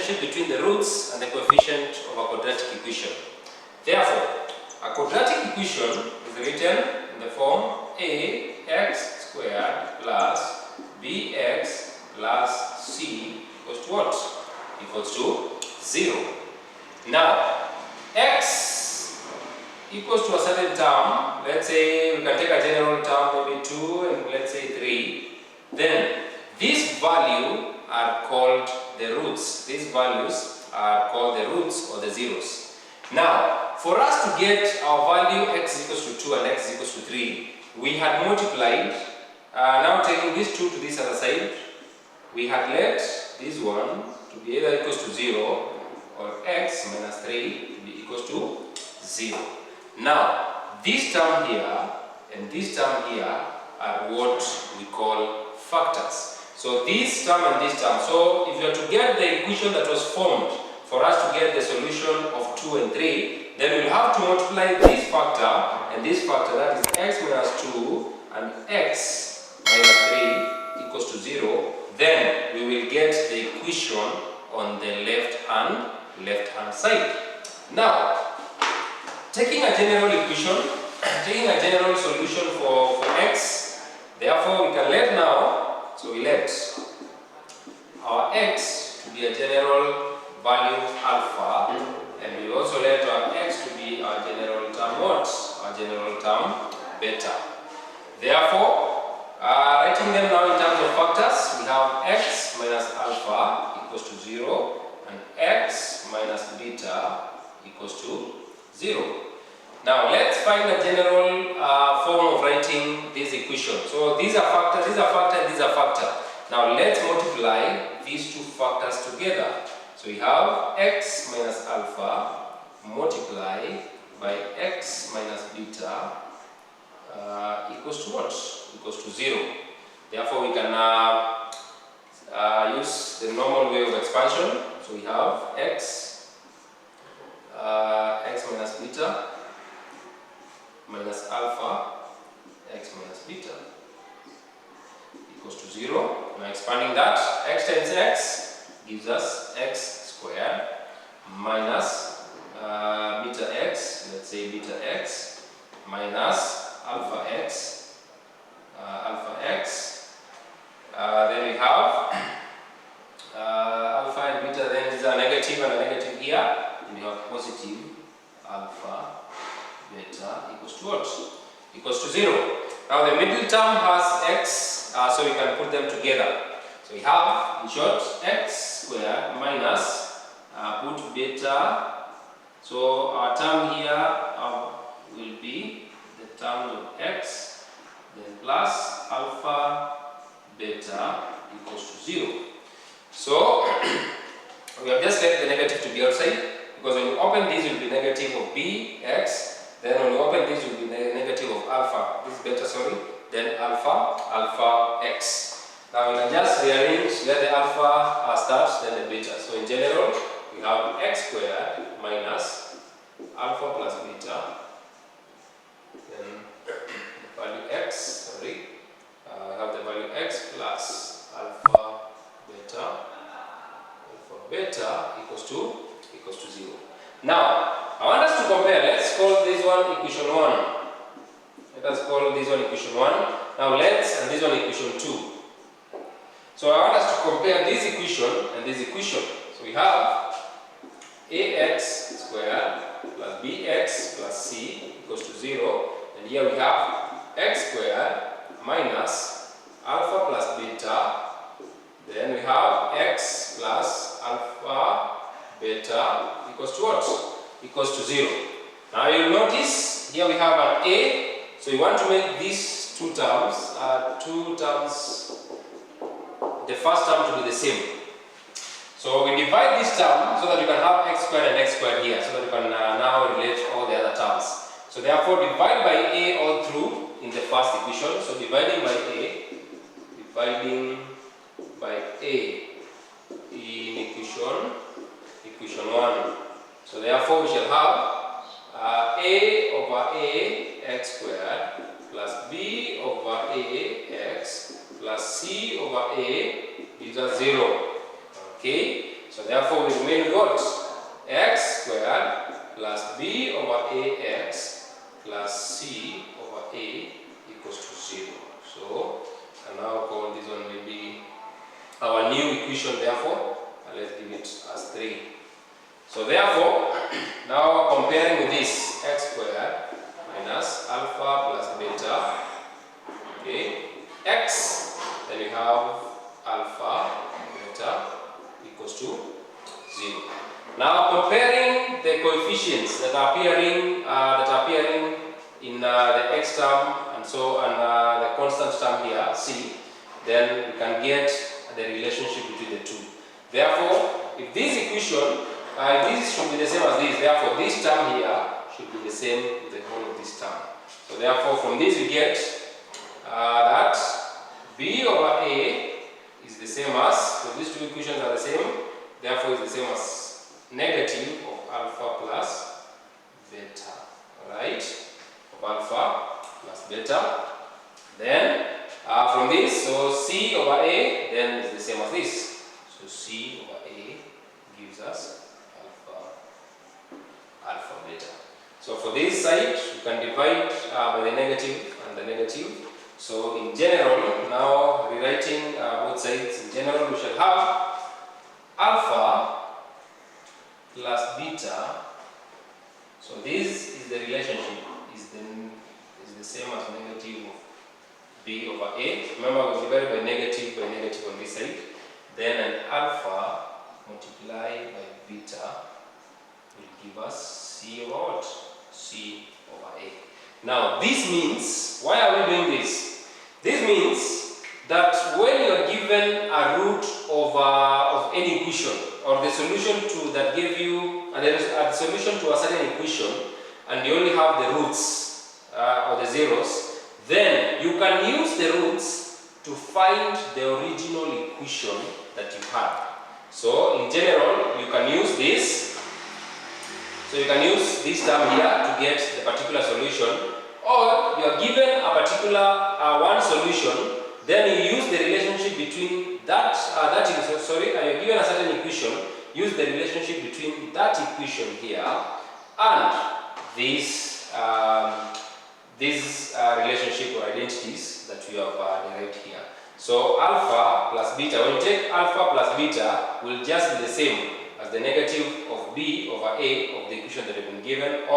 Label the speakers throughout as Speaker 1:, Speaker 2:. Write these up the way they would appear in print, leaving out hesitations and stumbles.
Speaker 1: relationship between the roots and the coefficient of a quadratic equation. Therefore, a quadratic equation is written in the form ax squared plus bx plus c equals to what? Equals to 0. Now, x equals to a certain term. Let's say we can take a general term, maybe 2 and let's say 3. Then these values are called the roots. These values are called the roots or the zeros. Now, for us to get our value x equals to 2 and x equals to 3, we had multiplied. Now taking this 2 to this other side, we had let this one to be either equals to 0 or x minus 3 to be equals to 0. Now, this term here and this term here are what we call factors. So this term and this term. So if you are to get the equation that was formed for us to get the solution of 2 and 3, then we'll have to multiply this factor and this factor, that is x minus 2 and x minus 3 equals to 0. Then we will get the equation on the left hand side. Now, taking a general equation, taking a general solution for x, therefore we can let now. So we let our x to be a general value alpha, and we also let our x to be our general term what? Our general term beta. Therefore, writing them now in terms of factors, we have x minus alpha equals to 0 and x minus beta equals to 0. Now let's find a general form of writing this equation. So these are factors, these are factor, and these are factor. Now let's multiply these two factors together. So we have x minus alpha multiplied by x minus beta equals to what? Equals to 0. Therefore we can use the normal way of expansion. So we have x minus beta minus alpha x minus beta equals to 0. Now expanding that, x times x gives us x squared minus beta x, let's say beta x, minus alpha x, then we have alpha and beta, then is a negative and a negative here, and we have positive alpha beta equals to what? Equals to 0. Now the middle term has x, so we can put them together. So we have, in short, x squared minus, put beta. So our term here will be the term of x, then plus alpha beta equals to 0. So we have just left the negative to be outside, because when you open this, it will be negative of bx. Then when you open this, will be negative of alpha. This is beta, sorry. Then alpha x. Now we can just rearrange where the alpha starts, then the beta. So in general, we have x squared minus alpha plus beta. Then the value x, sorry. We have the value x plus alpha beta equals to 0. Now, I want us to compare. Let's call this one equation 1. Let us call this one equation 1. Now and this one equation 2. So I want us to compare this equation and this equation. So we have ax squared plus bx plus c equals to 0. And here we have x squared minus alpha plus beta. Then we have x plus alpha beta equals to what? Equals to 0. Now you'll notice here we have an a, so you want to make these two terms, the first term to be the same. So we divide this term so that you can have x squared and x squared here, so that you can now relate all the other terms. So therefore divide by a all through in the first equation. So dividing by a in equation 1. So therefore we shall have a over a x squared plus b over a x plus c over a gives us 0. Okay, so therefore we remain with what? X squared plus b over ax plus c over a equals to 0. So, and now call this one maybe our new equation, therefore, and let's give it as 3. So therefore, now comparing with this, x squared minus alpha plus beta, okay, x, then we have alpha beta equals to 0. Now comparing the coefficients that are appearing in the x term and so and the constant term here, c, then we can get the relationship between the two. Therefore, if this equation, this should be the same as this, therefore this term here should be the same with the whole of this term. So therefore from this we get that b over a is the same as, so these two equations are the same, therefore it's the same as negative of alpha plus beta, alright, of alpha plus beta. Then from this, so c over a then is the same as this, so c over a gives us alpha beta. So for this side you can divide by the negative and the negative. So in general, now rewriting both sides, in general we shall have alpha plus beta. So this is the relationship, is the same as negative of b over a. Remember we divided by negative on this side. Then an alpha multiplied by beta will give us c over what? C over a. Now this means, why are we doing this? This means that when you are given a root of any equation, or the solution to that gave you, and there is a solution to a certain equation, and you only have the roots or the zeros, then you can use the roots to find the original equation that you had. So in general, you can use this. So you can use this term here to get the particular solution, or you are given a particular one solution, then you use the relationship between that, you're given a certain equation, use the relationship between that equation here and this relationship or identities that we have derived here. So alpha plus beta, when you take alpha plus beta, will just be the same as the negative of b over a of the equation that have been given,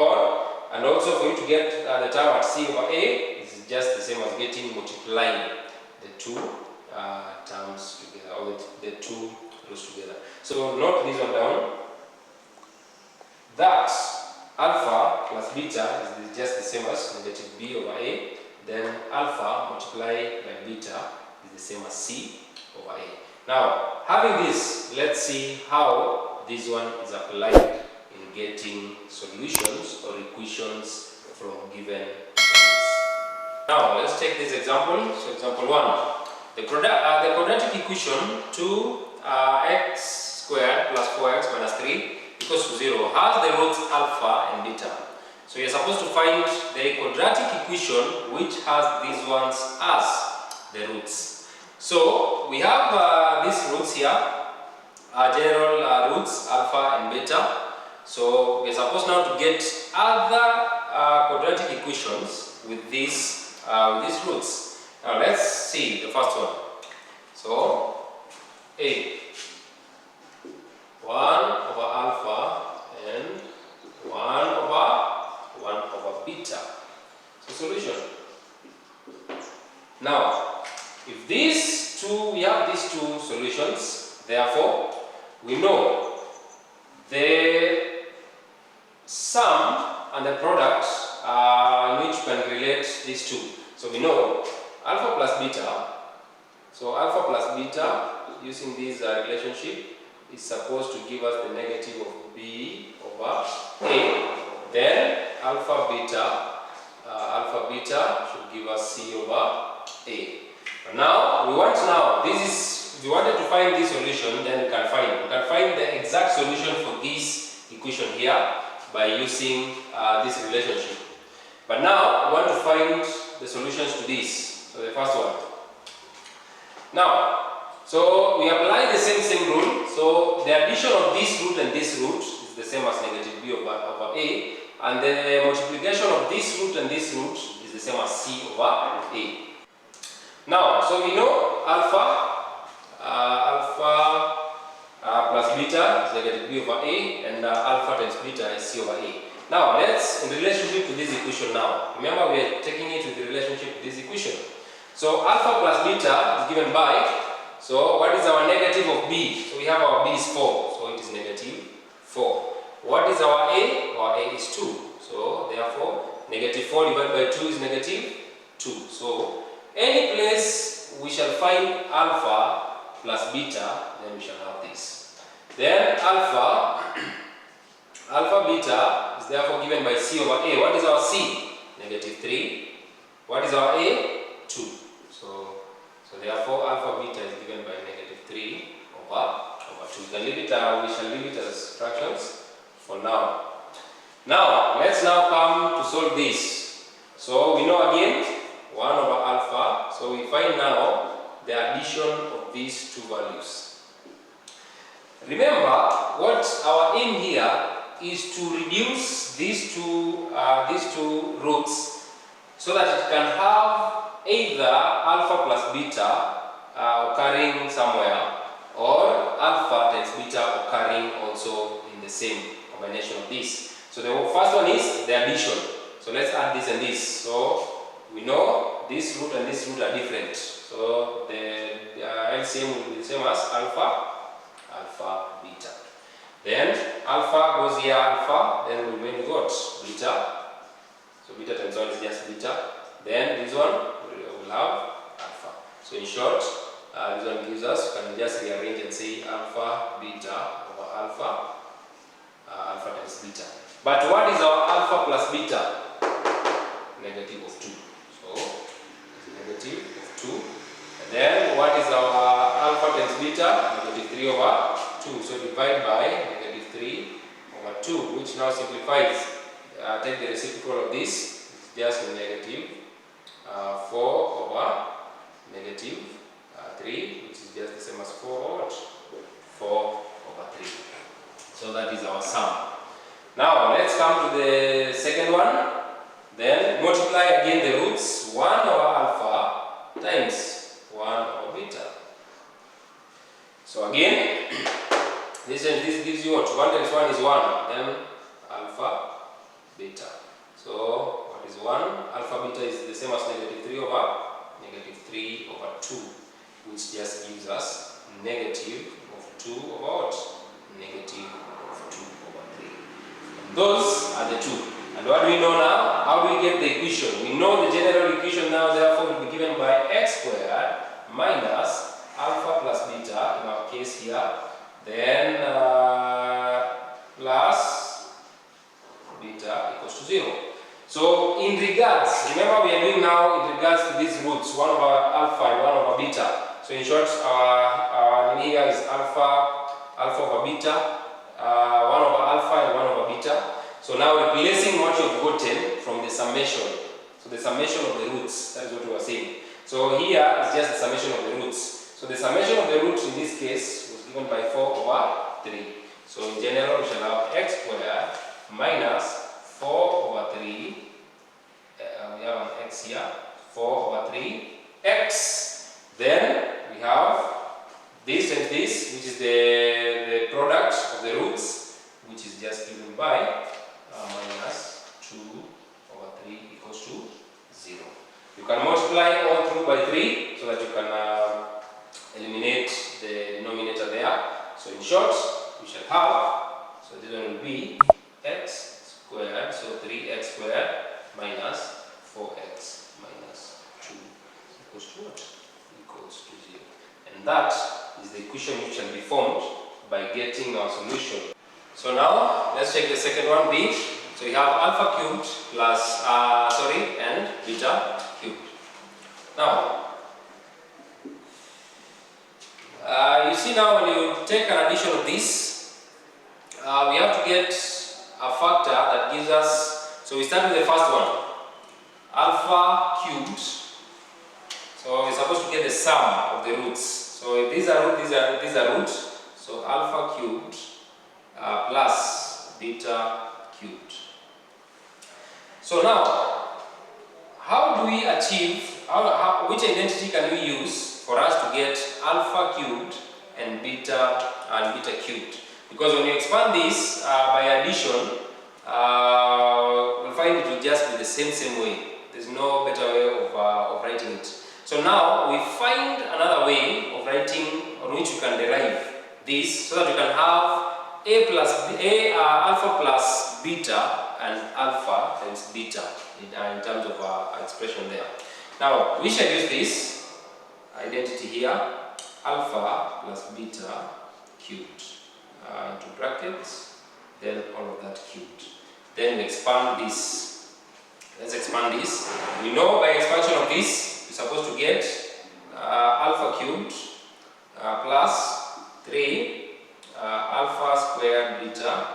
Speaker 1: and also for you to get the term at c over a is just the same as multiplying the two terms together, or the two rows together. So note this one down, that alpha plus beta is just the same as negative b over a, then alpha multiplied by beta is the same as c over a. Now, having this, let's see how this one is applied in getting solutions or equations from given points. Now, let's take this example. So, example 1. The quadratic equation 2x squared plus 4x minus 3 equals to 0 has the roots alpha and beta. So, you're supposed to find the quadratic equation which has these ones as the roots. So we have these roots here, general roots alpha and beta. So we're supposed now to get other quadratic equations with these roots. Now let's see the first one. So a 1 over alpha and 1 over beta. So solution. Now if we have these two solutions, therefore we know the sum and the product in which we can relate these two. So we know alpha plus beta. So alpha plus beta, using this relationship, is supposed to give us the negative of b over a. Then alpha beta should give us c over a. Now we want if you wanted to find this solution, then we can find the exact solution for this equation here by using this relationship. But now we want to find the solutions to this. So the first one. Now, So we apply the same rule. So the addition of this root and this root is the same as negative b over a, and the multiplication of this root and this root is the same as c over a. Now, so we know alpha plus beta is negative b over a, and alpha times beta is c over a. Now let's, in relationship to this equation now, remember we are taking it with the relationship to this equation. So alpha plus beta is given by, so what is our negative of b? So we have our b is 4, so it is negative 4. What is our a? Our a is 2. So therefore, negative 4 divided by 2 is negative 2. So any place we shall find alpha plus beta, then we shall have this. Then alpha beta is therefore given by c over a. What is our c? Negative 3. What is our a? 2. So therefore alpha beta is given by negative 3 over 2. We can leave it, we shall leave it as fractions for now. Now let's now come to solve this. So we know again 1 over alpha. So we find now the addition of these two values. Remember, what our aim here is to reduce these two roots so that it can have either alpha plus beta occurring somewhere, or alpha times beta occurring also in the same combination of this. So the first one is the addition. So let's add this and this. So we know this root and this root are different. So the LCM will be the same as alpha beta. Then alpha goes here, alpha, then we mainly got beta. So beta times 1 is just beta. Then this one will have alpha. So in short, this one gives us, we can just rearrange and say alpha beta over alpha times beta. But what is our alpha plus beta? Negative of 2. So negative of 2. And then what is our alpha times beta? Negative 3 over 2. So divide by negative 3 over 2, which now simplifies. Take the reciprocal of this, it's just negative 4 over negative 3, which is just the same as 4 over 3. So that is our sum. Now let's come to the second one. Then multiply again the roots, 1 over alpha times 1 over beta. So again, this gives you what? 1 times 1 is 1, then alpha beta. So what is 1? Alpha beta is the same as negative 3 over 2, which just gives us negative of 2 over what? Negative of 2 over 3. And those are the two. And what do we know now? How do we get the equation? We know the general equation now, therefore will be given by x squared minus alpha plus beta, in our case here, then plus beta equals to 0. So in regards, remember we are doing now in regards to these roots, 1 over alpha and 1 over beta. So in short, our name here is alpha over beta, 1 over alpha and 1 over beta. So now replacing what you have gotten from the summation. So the summation of the roots, that is what we were saying. So here is just the summation of the roots. So the summation of the roots in this case was given by 4 over 3. So in general, we shall have x squared minus 4 over 3. We have an x here, 4 over 3 x. Then we have this and this, which is the product of the roots, which is just given by minus 2 over 3 equals to 0. You can multiply all through by 3 so that you can eliminate the denominator there. So in short, we shall have, so this one will be x squared, so 3x squared minus 4x minus 2 equals to what? Equals to 0. And that is the equation which shall be formed by getting our solution. So now let's check the second one, b. So we have alpha cubed plus and beta cubed. Now you see, now when you take an addition of this, we have to get a factor that gives us, so we start with the first one, alpha cubed. So we're supposed to get the sum of the roots. So these are root. So alpha cubed plus beta cubed. So now, how do we achieve, which identity can we use for us to get alpha cubed and beta cubed? Because when you expand this by addition, we'll find it will just be the same way. There's no better way of writing it. So now we find another way of writing on which you can derive this, so that you can have alpha plus beta and alpha times beta in terms of expression there. Now we shall use this identity here, alpha plus beta cubed into brackets, then all of that cubed. Then we expand this. Let's expand this. We know by expansion of this, we're supposed to get alpha cubed plus 3 alpha squared beta,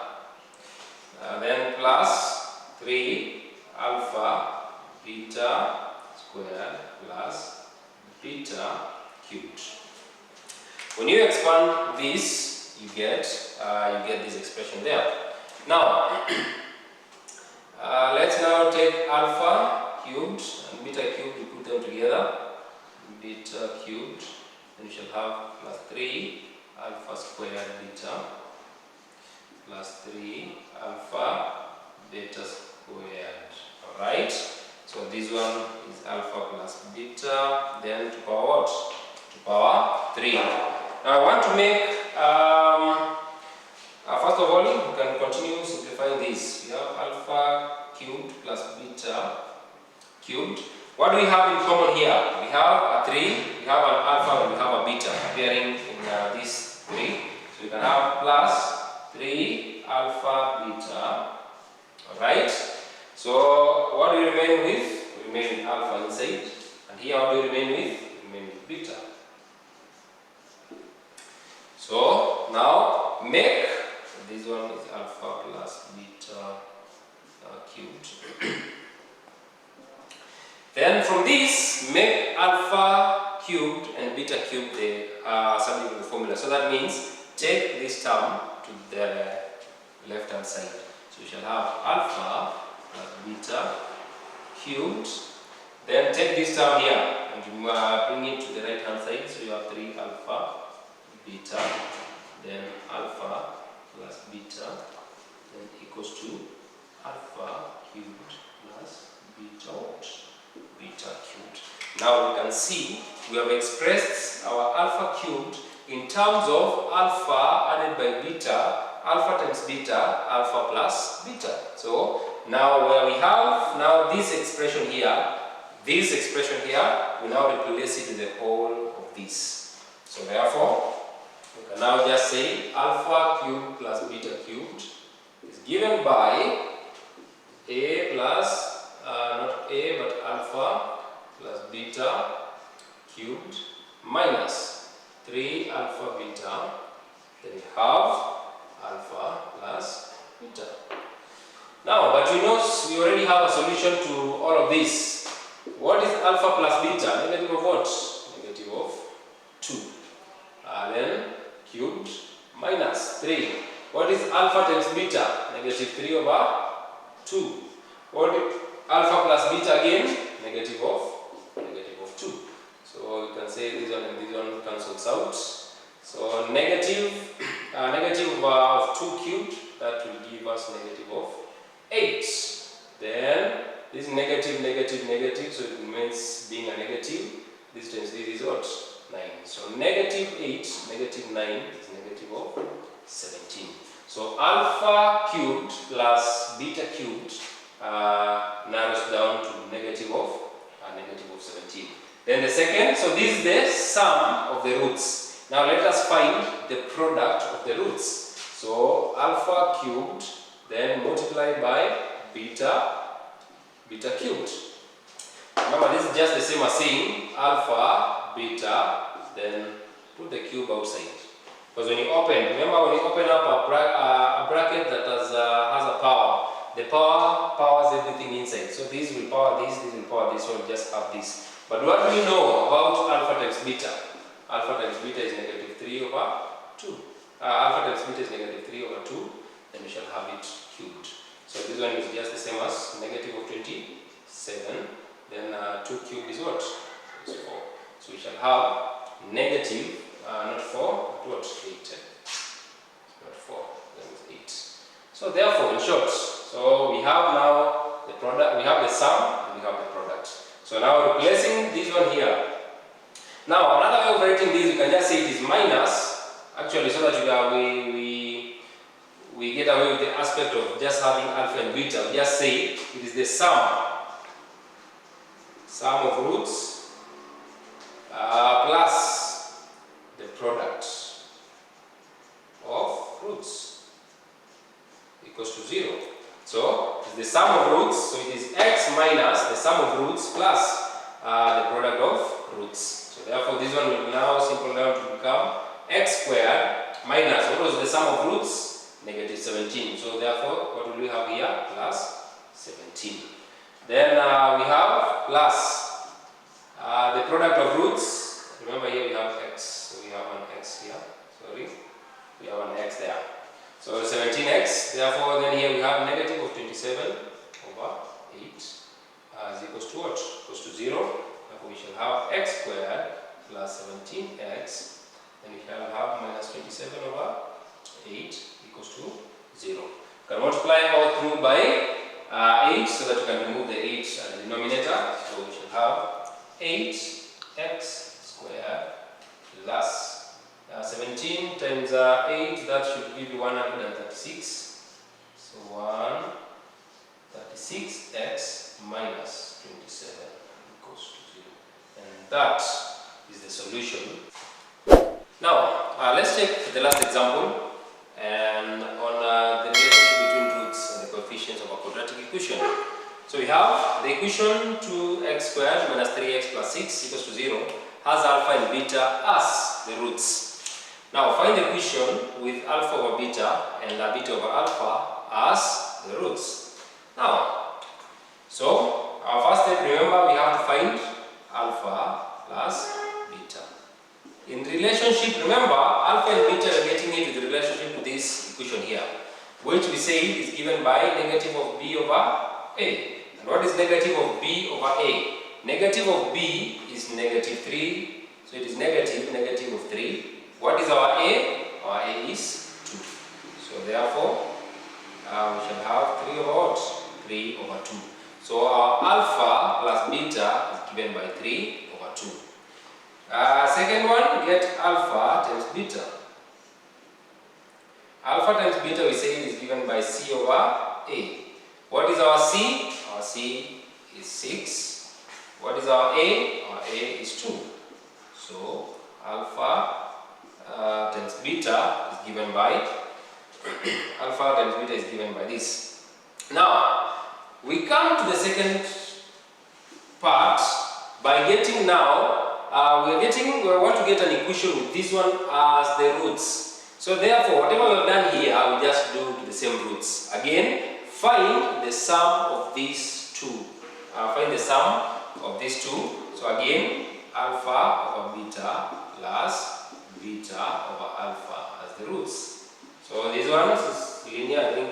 Speaker 1: then plus 3 alpha beta squared plus beta cubed. When you expand this, you get this expression there. Now let's now take alpha cubed and beta cubed. We put them together. Beta cubed, then we shall have plus 3 alpha squared beta plus 3 alpha beta squared. Alright, so this one is alpha plus beta, then to power what? To power 3. Now I want to make, first of all, we can continue simplifying this. We have alpha cubed plus beta cubed. What do we have in common here? We have a 3, we have an alpha, and we have a beta appearing in this 3. So we can have plus 3 alpha beta. Alright? So what do we remain with? We remain with alpha inside. And here what do we remain with? We remain with beta. So now make, this one is alpha plus beta cubed. Then from this, make alpha cubed and beta cubed the subject of the formula. So that means take this term to the left hand side. So we shall have alpha plus beta cubed. Then take this term here and bring it to the right hand side. So you have 3 alpha beta, then alpha plus beta, then equals to alpha cubed plus beta what? Beta cubed. Now we can see we have expressed our alpha cubed in terms of alpha added by beta, alpha times beta, alpha plus beta. So now where we have now this expression here, we now replace it with the whole of this. So therefore, we can now just say alpha cubed plus beta cubed is given by a plus not a but alpha plus beta cubed minus 3 alpha beta, then we have alpha plus beta. Now, but we already have a solution to all of this. What is alpha plus beta? Negative of what? Negative of 2. Then cubed minus 3. What is alpha times beta? Negative 3 over 2. What is alpha plus beta again? Negative of 2. So you can say this one and this one cancels out. So negative of 2 cubed, that will give us negative of 8. Then this negative, so it remains being a negative. This times this is what? 9. So negative 8, negative 9 is negative of 17. So alpha cubed plus beta cubed narrows down to negative of 17. Then the second, so this is the sum of the roots. Now let us find the product of the roots. So alpha cubed, then multiplied by beta cubed. Remember, this is just the same as saying alpha, beta, then put the cube outside. Because when you open, remember when you open up a bracket that has a power, the power powers everything inside. So this will power this will power this, so we'll just have this. But what do we know about alpha times beta? alpha times beta is negative 3 over 2. Alpha times beta is negative 3 over 2, then we shall have it cubed. So this one is just the same as negative of 27, then 2 cubed is what? Is 4. So we shall have negative, not 4, but what? 8. Not 4, then it's 8. So therefore, in short, so we have now the product, we have the sum, and we have the product. So now replacing this one here. Now another way of writing this, you can just say it is minus, actually, so that we get away with the aspect of just having alpha and beta. We just say it is the sum of roots plus the product of roots equals to 0. So it's the sum of roots, so it is x minus the sum of roots plus the product of roots. So therefore this one will now simple down to become x squared minus, what was the sum of roots? Negative 17. So therefore what will we have here? Plus 17. Then we have plus the product of roots. Remember here we have x, so we have an x here, sorry, we have an x there. So 17x, therefore then here we have negative of 27 over 8 is equals to what? Equals to 0. Therefore we shall have x squared plus 17x, then we shall have minus 27 over 8 equals to 0. You can multiply all through by 8 so that you can remove the 8 at the denominator. So we shall have 8x squared plus 17 times 8, that should give you 136. So 136x minus 27 equals to 0. And that is the solution. Now, let's take the last example and on the relationship between roots and the coefficients of a quadratic equation. So we have the equation 2x squared minus 3x plus 6 equals to 0 has alpha and beta as the roots. Now find the equation with alpha over beta and beta over alpha as the roots. Now, so our first step, remember, we have to find alpha plus beta. In relationship, remember, alpha and beta are getting into the relationship to this equation here, which we say is given by negative of b over a. And what is negative of b over a? Negative of b is negative 3, so it is negative of 3. What is our a? Our a is 2. So therefore, we shall have 3 over what? 3 over 2. So our alpha plus beta is given by 3 over 2. Second one, get alpha times beta. Alpha times beta we say is given by c over a. What is our c? Our c is 6. What is our a? Our a is 2. So alpha times beta is given by alpha times beta is given by this. Now we come to the second part by getting now we want to get an equation with this one as the roots. So therefore whatever we have done here we just do to the same roots. Again, find the sum of these two. Find the sum of these two. So again, alpha over beta plus beta over alpha as the roots. So this one is linear, I think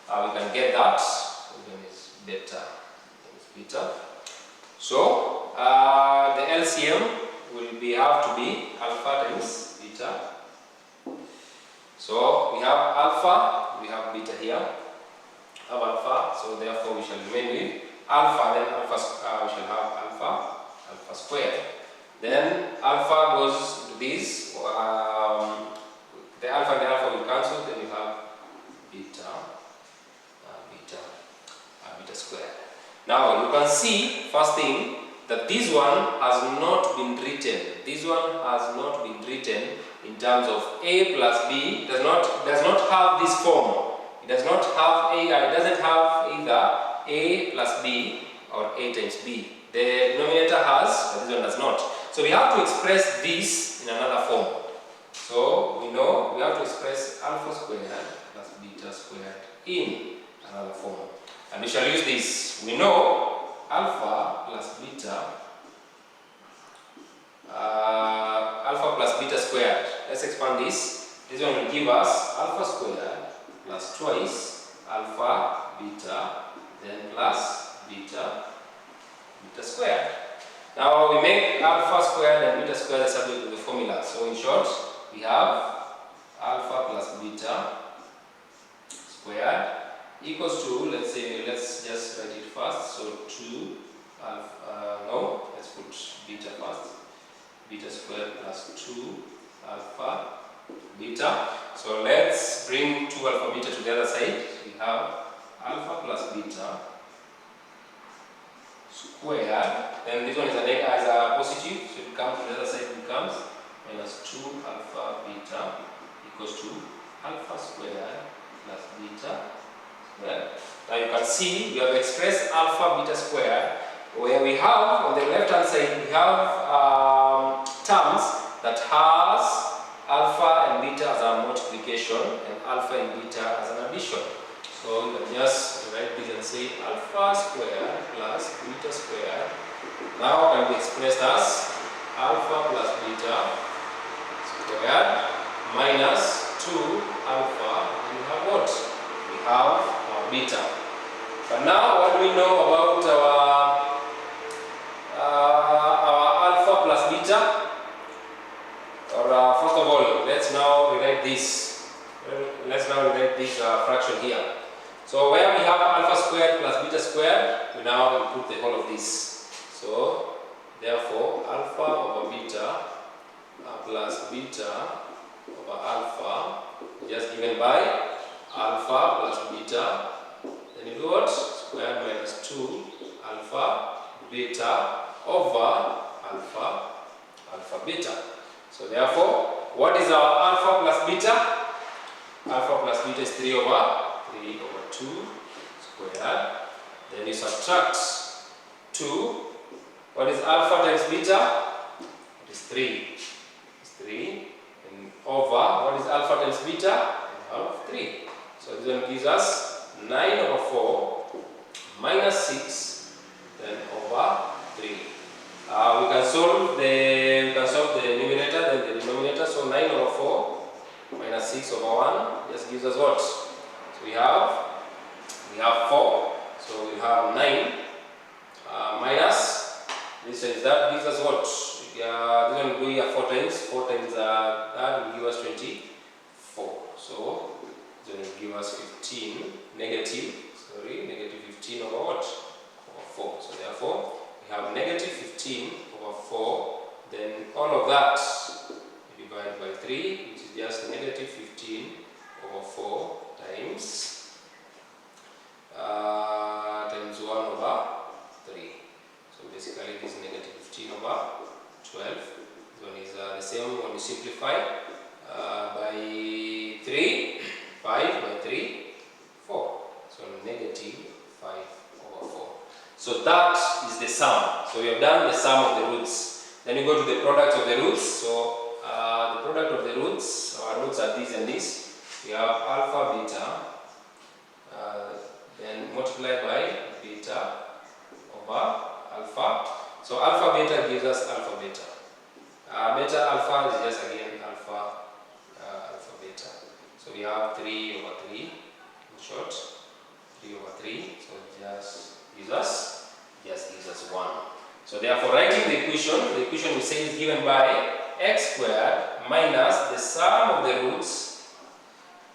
Speaker 1: we can get that. So then it's beta. Beta. So the LCM will have to be alpha times beta. So we have alpha, we have beta here. Have alpha, so therefore we shall remain with alpha. Then alpha we shall have alpha squared. Then alpha goes to this. The alpha and the alpha will cancel. Then you have beta squared. Now you can see first thing that this one has not been written. This one has not been written in terms of a plus b. Does not have this form. It does not have a. It doesn't have either a plus b or a times b. The denominator has, but this one does not. So we have to express this in another form. So we know we have to express alpha squared plus beta squared in another form. And we shall use this. We know alpha plus let's expand this. This one will give us alpha squared plus twice alpha beta, then plus beta squared. Now we make alpha squared and beta squared the subject of the formula. So in short, we have alpha plus beta squared equals to, let's just write it first. So 2 alpha, let's put beta first. Beta squared plus 2 alpha beta. So let's bring 2 alpha beta to the other side. We have alpha plus beta squared. Then this one is a positive, so it comes to the other side, it becomes minus 2 alpha beta equals to alpha squared plus beta squared. Now you can see we have expressed alpha beta squared, where we have on the left hand side we have terms that has alpha and beta as a multiplication and alpha and beta as an addition. So you can just write this and say alpha squared plus beta squared now can be expressed as alpha plus beta squared minus 2 alpha. And we have what? We have our beta. But now what do we know about our alpha plus beta? Or first of all, let's now rewrite this. Let's now rewrite this fraction here. So where we have alpha squared plus beta squared, we now input the whole of this. So therefore, alpha over beta plus beta over alpha is just given by alpha plus beta. Then you do what? Squared minus 2 alpha beta over alpha beta. So therefore, what is our alpha plus beta? Alpha plus beta is 3 over 2 squared. Then you subtract 2. What is alpha times beta? It is 3. It's 3. And over, what is alpha times beta? We have 3. So this one gives us 9 over 4 minus 6 then over 3. We can solve the numerator then the denominator. So 9 over 4 minus 6 over 1 just gives us what? So we have 4. So we have 9 minus this is that gives us what? This one will be 4 times. 4 times that will give us 24. So this one will give us 15 negative 15 over what? Over 4. So therefore we have negative 15 over 4. Then all of that we divide by 3, which is just negative 15 over 4 times 1 over 3. So basically this is negative 15 over 12. This one is the same when you simplify by 3, 5 by 3, 4. So negative 5 over 4. So that is the sum. So we have done the sum of the roots. Then you go to the product of the roots. So the product of the roots, our roots are this and this. We have alpha beta, then multiplied by beta over alpha. So alpha beta gives us alpha beta. Beta alpha is just again alpha beta. So we have 3 over 3 in short. 3 over 3. So it just gives us 1. So therefore, writing the equation we say is given by x squared minus the sum of the roots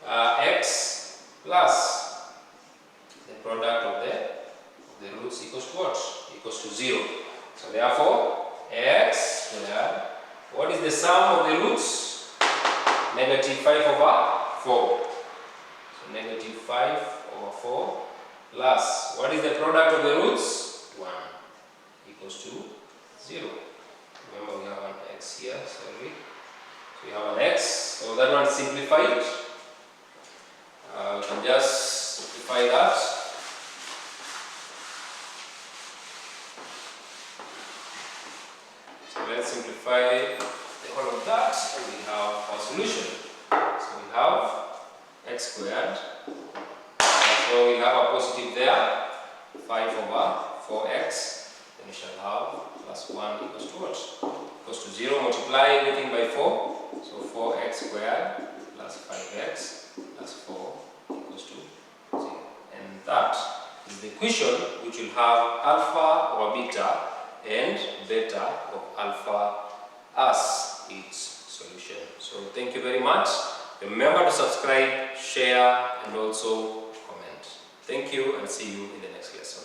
Speaker 1: x plus the product of the roots equals to what? Equals to 0. So therefore, x squared, what is the sum of the roots? Negative 5 over 4. So negative 5 over 4 plus, what is the product of the roots? 1 equals to 0. Remember we have an x here, sorry. So we have an x, so that one simplified. We can just simplify that. So let's simplify the whole of that and we have our solution. So we have x squared. So we have a positive there, 5 over 4x. Then we shall have plus 1 equals to what? Equals to 0. Multiply everything by 4. So 4x squared plus 5x plus 4 equals to 0. And that is the equation which will have alpha over beta and beta of alpha as its solution. So thank you very much. Remember to subscribe, share, and also comment. Thank you, and see you in the next lesson.